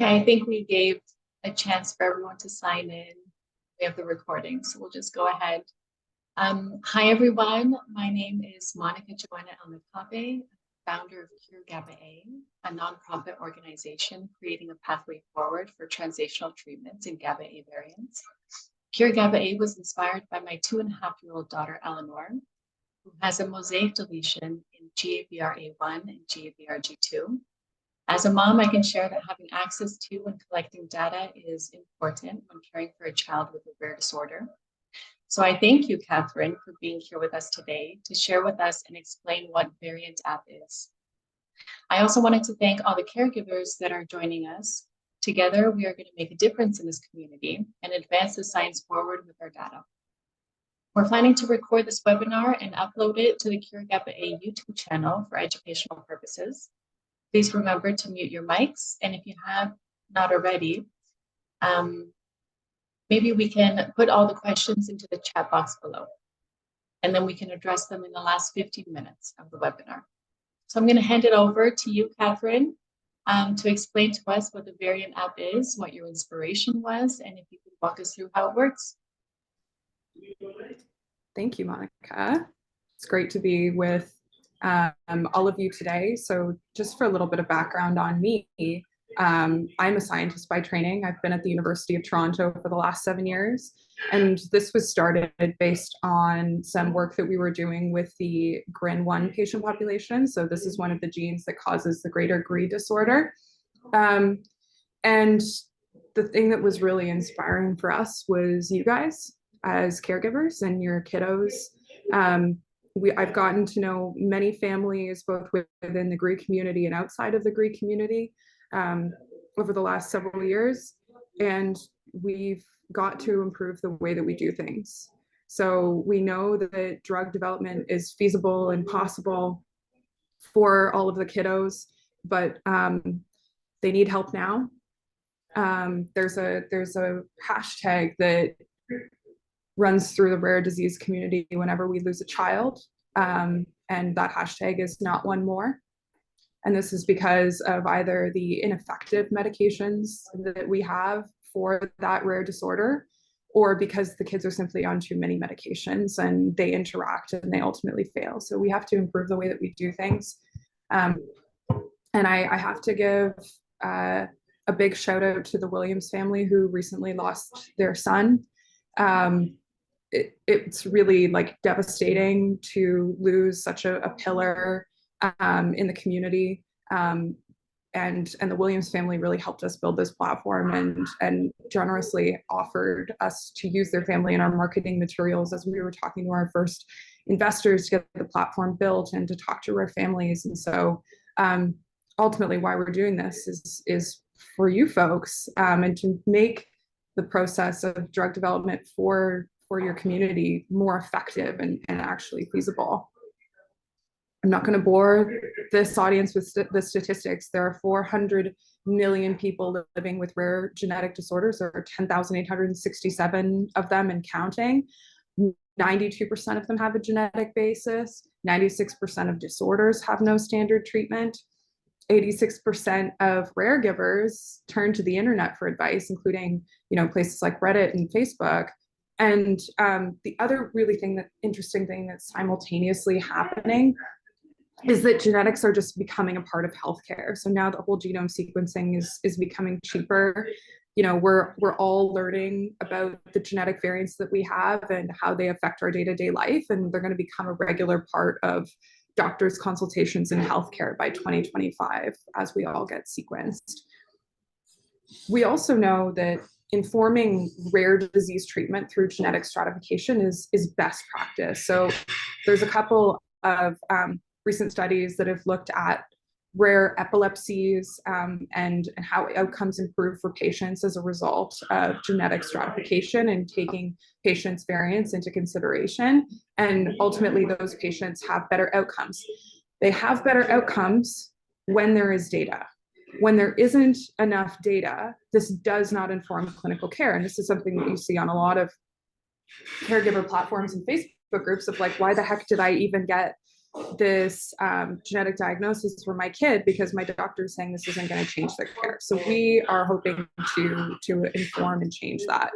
Okay, I think we gave a chance for everyone to sign in. We have the recording, so we'll just go ahead. Hi, everyone. My name is Monica Joanna Almacabe, founder of Cure GABA-A, a nonprofit organization creating a pathway forward for translational treatments in GABA-A variants. Cure GABA-A was inspired by my 2.5-year-old daughter, Eleanor, who has a mosaic deletion in GABRA1 and GABRG2. As a mom, I can share that having access to and collecting data is important when caring for a child with a rare disorder. So I thank you, Katheron, for being here with us today to share with us and explain what Variant app is. I also wanted to thank all the caregivers that are joining us. Together, we are going to make a difference in this community and advance the science forward with our data. We're planning to record this webinar and upload it to the Cure GABA-A YouTube channel for educational purposes. Please remember to mute your mics, and if you have not already, maybe we can put all the questions into the chat box below, and then we can address them in the last 15 minutes of the webinar. So I'm going to hand it over to you, Katheron, to explain to us what the Variant app is, what your inspiration was, and if you could walk us through how it works. Thank you, Monica. It's great to be with all of you today. So just for a little bit of background on me, I'm a scientist by training. I've been at the University of Toronto for the last 7 years, and this was started based on some work that we were doing with the GRIN1 patient population. So this is one of the genes that causes the greater GRI disorder. And the thing that was really inspiring for us was you guys as caregivers and your kiddos. I've gotten to know many families, both within the GRI community and outside of the GRI community, over the last several years, and we've got to improve the way that we do things. So we know that drug development is feasible and possible for all of the kiddos, but they need help now. There's a hashtag that runs through the rare disease community whenever we lose a child, and that hashtag is not one more. And this is because of either the ineffective medications that we have for that rare disorder, or because the kids are simply on too many medications and they interact and they ultimately fail. So we have to improve the way that we do things. And I have to give a big shout out to the Williams family, who recently lost their son. It's really like devastating to lose such a pillar in the community, and the Williams family really helped us build this platform and generously offered us to use their family in our marketing materials as we were talking to our first investors to get the platform built and to talk to our families. And so ultimately why we're doing this is for you folks, and to make the process of drug development for your community more effective and actually feasible. I'm not going to bore this audience with the statistics. There are 400 million people living with rare genetic disorders. There are 10,867 of them and counting. 92% of them have a genetic basis. 96% of disorders have no standard treatment. 86% of rare givers turn to the internet for advice, including, places like Reddit and Facebook. And the other really interesting thing that's simultaneously happening is that genetics are just becoming a part of healthcare. So now the whole genome sequencing is becoming cheaper. We're all learning about the genetic variants that we have and how they affect our day-to-day life, and they're going to become a regular part of doctors' consultations in healthcare by 2025 as we all get sequenced. We also know that informing rare disease treatment through genetic stratification is best practice. So there's a couple of recent studies that have looked at rare epilepsies and how outcomes improve for patients as a result of genetic stratification and taking patients' variants into consideration. And ultimately, those patients have better outcomes. They have better outcomes when there is data. When there isn't enough data, this does not inform clinical care. And this is something that you see on a lot of caregiver platforms and Facebook groups of like, why the heck did I even get this genetic diagnosis for my kid because my doctor is saying this isn't going to change their care. So we are hoping to inform and change that.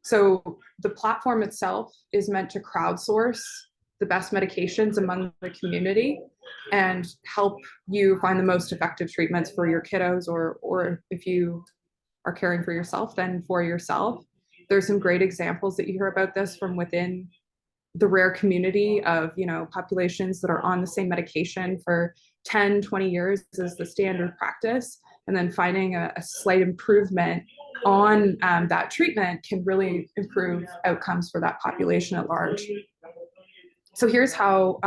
So the platform itself is meant to crowdsource the best medications among the community and help you find the most effective treatments for your kiddos, or if you are caring for yourself, then for yourself. There's some great examples that you hear about this from within the rare community of, populations that are on the same medication for 10, 20 years as the standard practice, and then finding a slight improvement on that treatment can really improve outcomes for that population at large. So here's how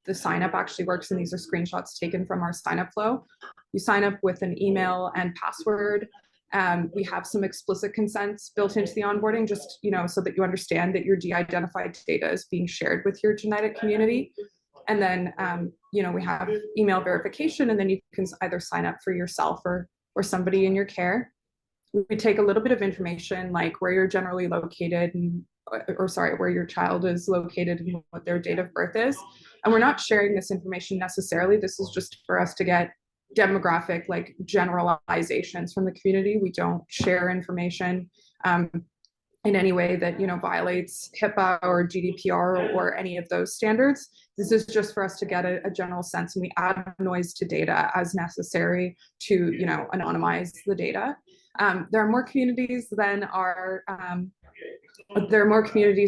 the sign up actually works, and these are screenshots taken from our sign up flow. You sign up with an email and password. We have some explicit consents built into the onboarding, just so that you understand that your de-identified data is being shared with your genetic community. And then we have email verification, and then you can either sign up for yourself or somebody in your care. We take a little bit of information like where you're generally located, where your child is located and what their date of birth is. And we're not sharing this information necessarily. This is just for us to get demographic generalizations from the community. We don't share information in any way that violates HIPAA or GDPR or any of those standards. This is just for us to get a general sense, and we add noise to data as necessary to anonymize the data. There are more communities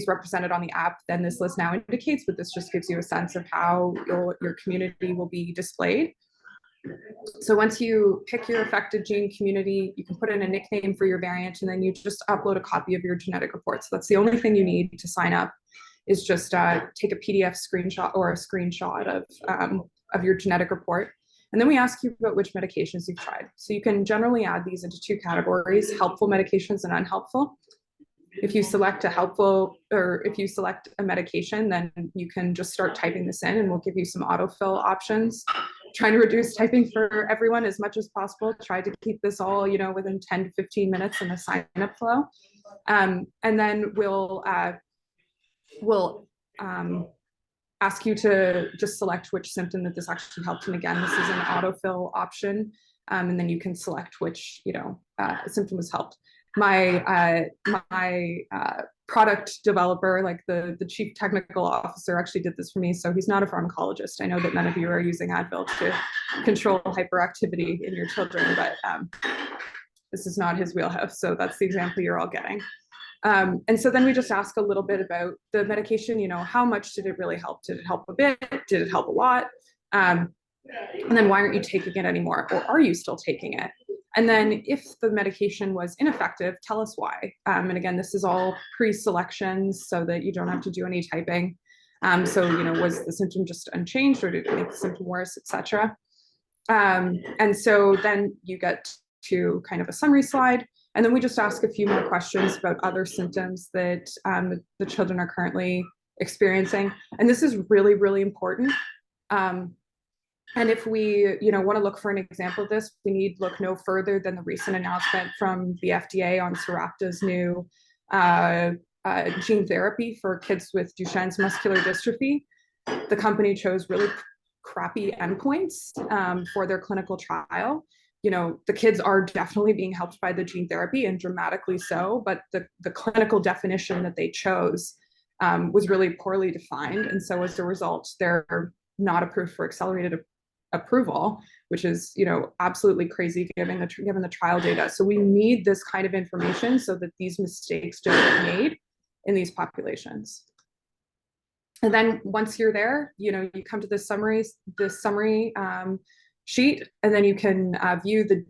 represented on the app than this list now indicates, but this just gives you a sense of how your community will be displayed. So once you pick your affected gene community, you can put in a nickname for your variant, and then you just upload a copy of your genetic report. So that's the only thing you need to sign up, is just take a PDF screenshot or a screenshot of your genetic report. And then we ask you about which medications you've tried. So you can generally add these into two categories: helpful medications and unhelpful. If you select if you select a medication, then you can just start typing this in, and we'll give you some autofill options. Trying to reduce typing for everyone as much as possible. Try to keep this all, within 10 to 15 minutes in the sign-up flow. And then we'll ask you to just select which symptom that this actually helped. And again, this is an autofill option. And then you can select which, symptom was helped. My product developer, the chief technical officer, actually did this for me. So he's not a pharmacologist. I know that none of you are using Advil to control hyperactivity in your children, but this is not his wheelhouse. So that's the example you're all getting. And so then we just ask a little bit about the medication. How much did it really help? Did it help a bit? Did it help a lot? And then why aren't you taking it anymore? Or are you still taking it? And then if the medication was ineffective, tell us why. And again, this is all pre-selections so that you don't have to do any typing. So, was the symptom just unchanged, or did it make the symptom worse, etc. And so then you get to kind of a summary slide. And then we just ask a few more questions about other symptoms that the children are currently experiencing. And this is really, really important. And if we, want to look for an example of this, we need look no further than the recent announcement from the FDA on Sarepta's new gene therapy for kids with Duchenne's muscular dystrophy. The company chose really crappy endpoints for their clinical trial. The kids are definitely being helped by the gene therapy, and dramatically so, but the clinical definition that they chose was really poorly defined. And so as a result, they're not approved for accelerated approval, which is absolutely crazy given the trial data. So we need this kind of information so that these mistakes don't get made in these populations. And then once you're there, you come to this summary sheet, and then you can view the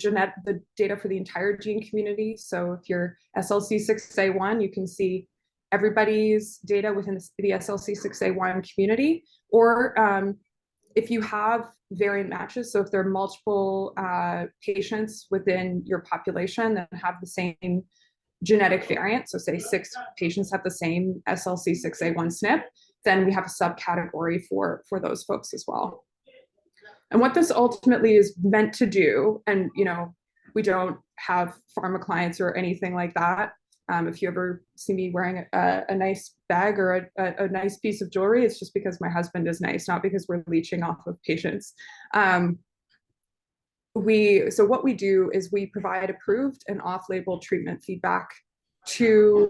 data for the entire gene community. So if you're SLC6A1, you can see everybody's data within the SLC6A1 community, or if you have variant matches, so if there are multiple patients within your population that have the same genetic variant, so say 6 patients have the same SLC6A1 SNP, then we have a subcategory for those folks as well. And what this ultimately is meant to do, and we don't have pharma clients or anything like that, If you ever see me wearing a nice bag or a nice piece of jewelry, it's just because my husband is nice, not because we're leeching off of patients. So what we do is we provide approved and off-label treatment feedback to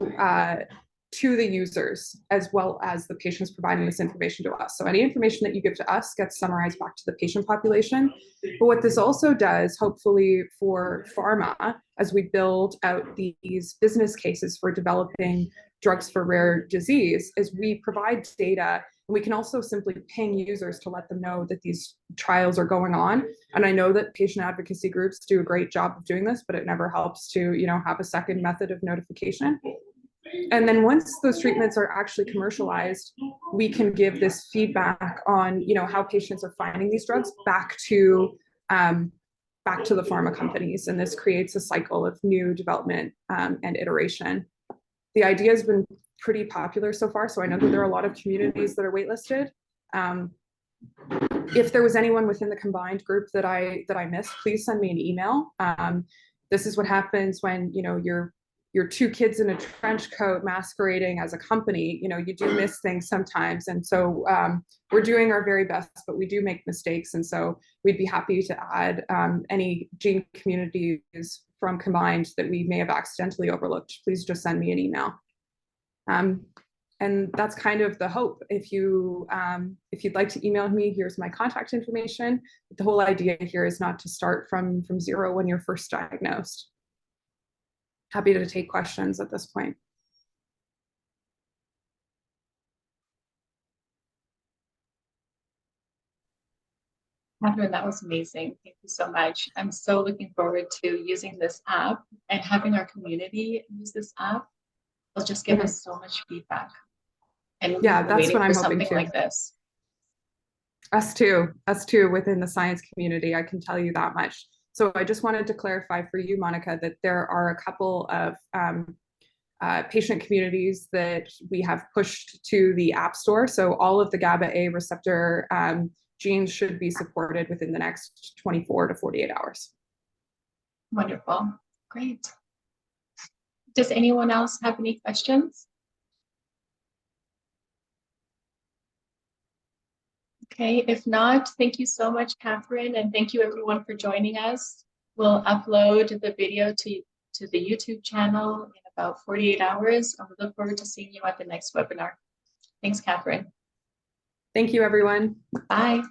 the users, as well as the patients providing this information to us. So any information that you give to us gets summarized back to the patient population. But what this also does, hopefully for pharma, as we build out these business cases for developing drugs for rare disease, is we provide data. And we can also simply ping users to let them know that these trials are going on. And I know that patient advocacy groups do a great job of doing this, but it never helps to, have a second method of notification. And then once those treatments are actually commercialized, we can give this feedback on, how patients are finding these drugs back to the pharma companies. And this creates a cycle of new development and iteration. The idea has been pretty popular so far. So I know that there are a lot of communities that are waitlisted. If there was anyone within the combined group that I missed, please send me an email. This is what happens when, you're two kids in a trench coat masquerading as a company. You do miss things sometimes. And so we're doing our very best, but we do make mistakes. And so we'd be happy to add any gene communities from combined that we may have accidentally overlooked. Please just send me an email. And that's kind of the hope. If you'd like to email me, here's my contact information. But the whole idea here is not to start from zero when you're first diagnosed. Happy to take questions at this point. Katheron, that was amazing. Thank you so much. I'm so looking forward to using this app and having our community use this app. It'll just give us so much feedback. And yeah, that's what I'm hoping something like this. Us too within the science community, I can tell you that much. So I just wanted to clarify for you, Monica, that there are a couple of patient communities that we have pushed to the App Store. So all of the GABA-A receptor genes should be supported within the next 24 to 48 hours. Wonderful. Great. Does anyone else have any questions? Okay, if not, thank you so much, Katheron, and thank you everyone for joining us. We'll upload the video to the YouTube channel in about 48 hours, and we look forward to seeing you at the next webinar. Thanks, Katheron. Thank you, everyone. Bye.